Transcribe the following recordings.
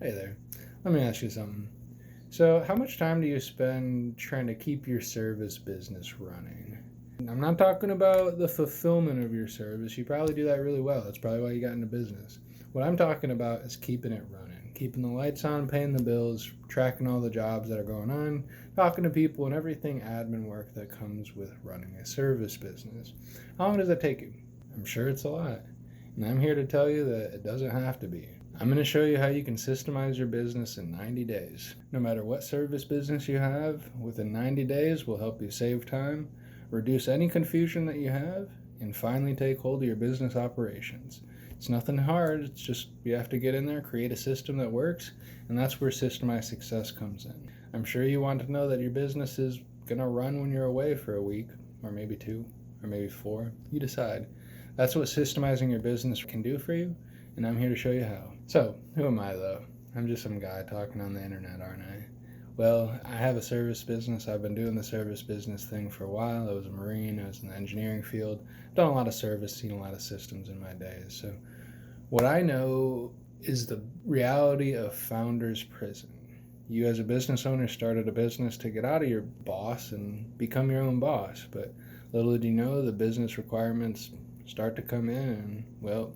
Hey there. Let me ask you something. So, how much time do you spend trying to keep your service business running? I'm not talking about the fulfillment of your service. You probably do that really well. That's probably why you got into business. What I'm talking about is keeping it running, keeping the lights on, paying the bills, tracking all the jobs that are going on, talking to people, and everything admin work that comes with running a service business. How long does that take you? I'm sure it's a lot. And I'm here to tell you that it doesn't have to be. I'm going to show you how you can systemize your business in 90 days. No matter what service business you have, within 90 days will help you save time, reduce any confusion that you have, and finally take hold of your business operations. It's nothing hard, it's just you have to get in there, create a system that works, and that's where Systemize Success comes in. I'm sure you want to know that your business is going to run when you're away for a week, or maybe 2, or maybe 4. You decide. That's what systemizing your business can do for you, and I'm here to show you how. So, who am I though? I'm just some guy talking on the internet, aren't I? Well, I have a service business. I've been doing the service business thing for a while. I was a Marine, I was in the engineering field, done a lot of service, seen a lot of systems in my days. So, what I know is the reality of founder's prison. You, as a business owner, started a business to get out of your boss and become your own boss, but little did you know the business requirements start to come in, and well,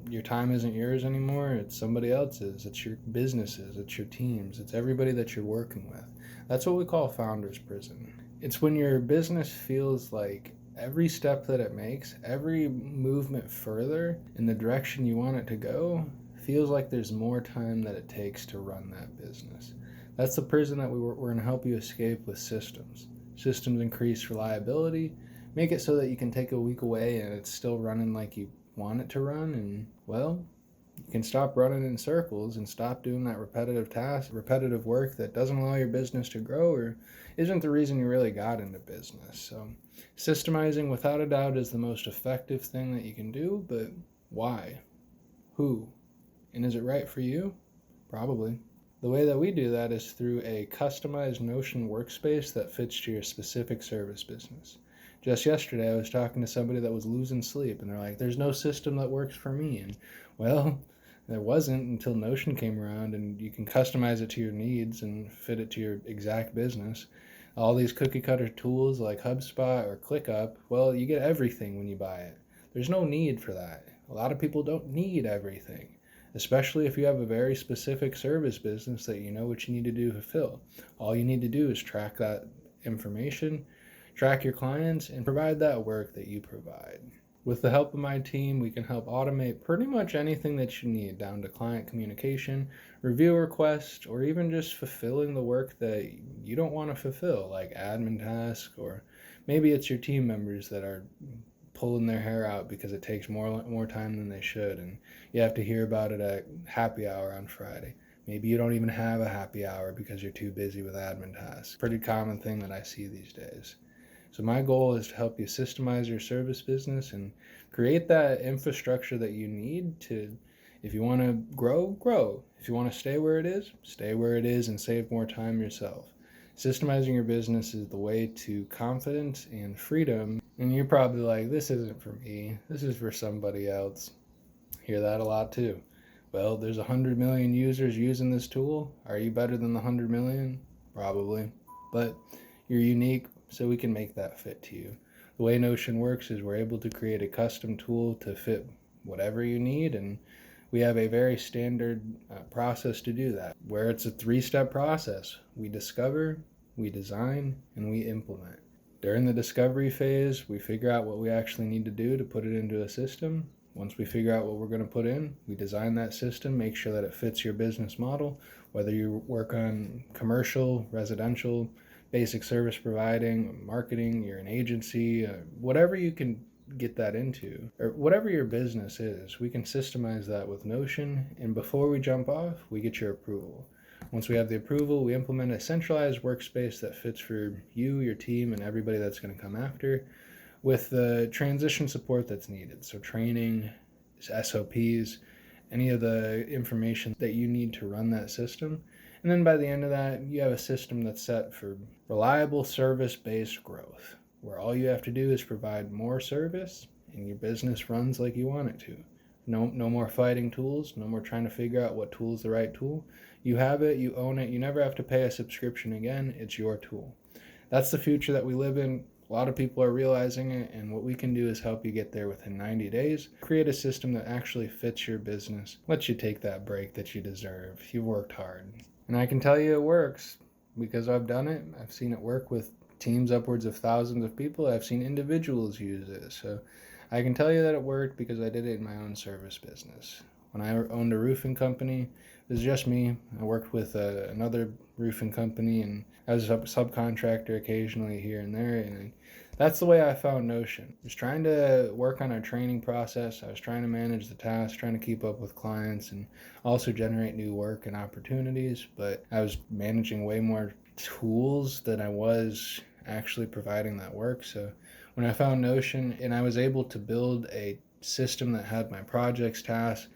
your time isn't yours anymore, it's somebody else's. It's your businesses, it's your teams, it's everybody that you're working with. That's what we call founder's prison. It's when your business feels like every step that it makes, every movement further in the direction you want it to go, feels like there's more time that it takes to run that business. That's the prison that we're going to help you escape with systems. Systems increase reliability, make it so that you can take a week away and it's still running like you want it to run, and well, you can stop running in circles and stop doing that repetitive work that doesn't allow your business to grow or isn't the reason you really got into business. So systemizing, without a doubt, is the most effective thing that you can do, but why? Who? And is it right for you? Probably. The way that we do that is through a customized Notion workspace that fits to your specific service business. Just yesterday, I was talking to somebody that was losing sleep, and they're like, there's no system that works for me. And well, there wasn't until Notion came around, and you can customize it to your needs and fit it to your exact business. All these cookie cutter tools like HubSpot or ClickUp, well, you get everything when you buy it. There's no need for that. A lot of people don't need everything, especially if you have a very specific service business that you know what you need to do to fulfill. All you need to do is track that information, track your clients, and provide that work that you provide. With the help of my team, we can help automate pretty much anything that you need, down to client communication, review requests, or even just fulfilling the work that you don't want to fulfill, like admin tasks, or maybe it's your team members that are pulling their hair out because it takes more time than they should, and you have to hear about it at happy hour on Friday. Maybe you don't even have a happy hour because you're too busy with admin tasks. Pretty common thing that I see these days. So my goal is to help you systemize your service business and create that infrastructure that you need to, if you want to grow, grow. If you want to stay where it is and save more time yourself. Systemizing your business is the way to confidence and freedom. And you're probably like, this isn't for me. This is for somebody else. Hear that a lot too. Well, there's 100 million users using this tool. Are you better than the 100 million? Probably. But you're unique, so we can make that fit to you. The way Notion works is we're able to create a custom tool to fit whatever you need, and we have a very standard process to do that, where it's a 3-step process. We discover, we design, and we implement. During the discovery phase, we figure out what we actually need to do to put it into a system. Once we figure out what we're going to put in, we design that system, make sure that it fits your business model, whether you work on commercial, residential, basic service providing, marketing, you're an agency, whatever you can get that into, or whatever your business is, we can systemize that with Notion, and before we jump off, we get your approval. Once we have the approval, we implement a centralized workspace that fits for you, your team, and everybody that's going to come after, with the transition support that's needed. So training, SOPs, any of the information that you need to run that system. And then by the end of that, you have a system that's set for reliable service-based growth, where all you have to do is provide more service and your business runs like you want it to. No more fighting tools. No more trying to figure out what tool is the right tool. You have it, you own it. You never have to pay a subscription again. It's your tool. That's the future that we live in. A lot of people are realizing it, and what we can do is help you get there within 90 days. Create a system that actually fits your business. Let you take that break that you deserve. You worked hard. And I can tell you it works because I've done it. I've seen it work with teams upwards of thousands of people. I've seen individuals use it. So I can tell you that it worked because I did it in my own service business. When I owned a roofing company, it was just me. I worked with another roofing company, and I was a subcontractor occasionally here and there. And that's the way I found Notion. I was trying to work on our training process. I was trying to manage the tasks, trying to keep up with clients, and also generate new work and opportunities. But I was managing way more tools than I was actually providing that work. So when I found Notion and I was able to build a system that had my projects, tasks,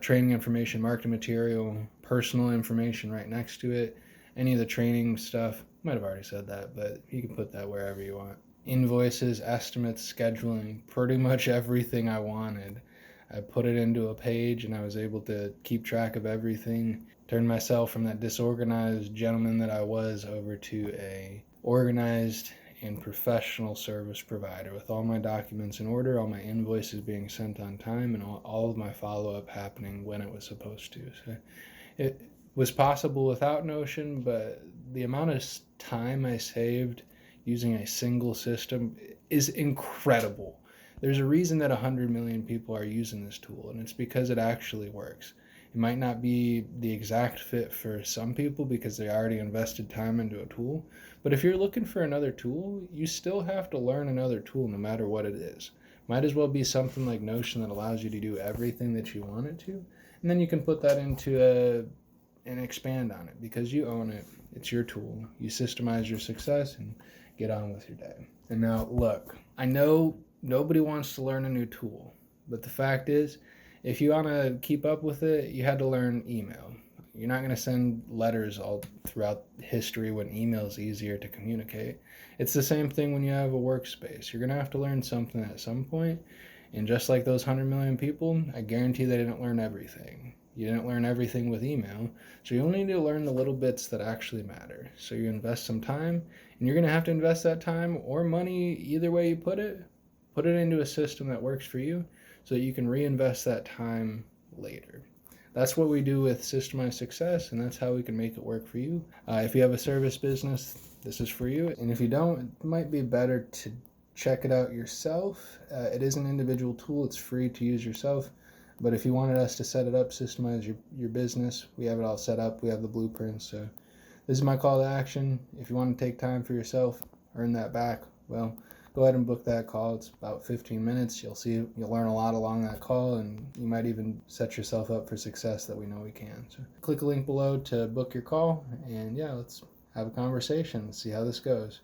training information, marketing material, personal information right next to it, any of the training stuff, might have already said that, but you can put that wherever you want. Invoices, estimates, scheduling, pretty much everything I wanted. I put it into a page and I was able to keep track of everything, turn myself from that disorganized gentleman that I was over to a organized and professional service provider with all my documents in order, all my invoices being sent on time, and all of my follow-up happening when it was supposed to. So it was possible without Notion, but the amount of time I saved using a single system is incredible. There's a reason that 100 million people are using this tool, and it's because it actually works. It might not be the exact fit for some people because they already invested time into a tool, but if you're looking for another tool, you still have to learn another tool no matter what it is. Might as well be something like Notion that allows you to do everything that you want it to, and then you can put that into and expand on it because you own it. It's your tool. You systemize your success and get on with your day. And now, look, I know nobody wants to learn a new tool, but the fact is, if you want to keep up with it, you had to learn email. You're not going to send letters all throughout history when email is easier to communicate. It's the same thing when you have a workspace. You're going to have to learn something at some point. And just like those 100 million people, I guarantee they didn't learn everything. You didn't learn everything with email. So you only need to learn the little bits that actually matter. So you invest some time, and you're going to have to invest that time or money, either way you put it into a system that works for you, so that you can reinvest that time later. That's what we do with Systemize Success, and that's how we can make it work for you. If you have a service business, this is for you. And if you don't, it might be better to check it out yourself. It is an individual tool. It's free to use yourself. But if you wanted us to set it up, systemize your business, we have it all set up. We have the blueprints. So this is my call to action. If you want to take time for yourself, earn that back, well, go ahead and book that call. It's about 15 minutes. You'll learn a lot along that call, and you might even set yourself up for success that we know we can. So click a link below to book your call, and yeah, let's have a conversation. Let's see how this goes.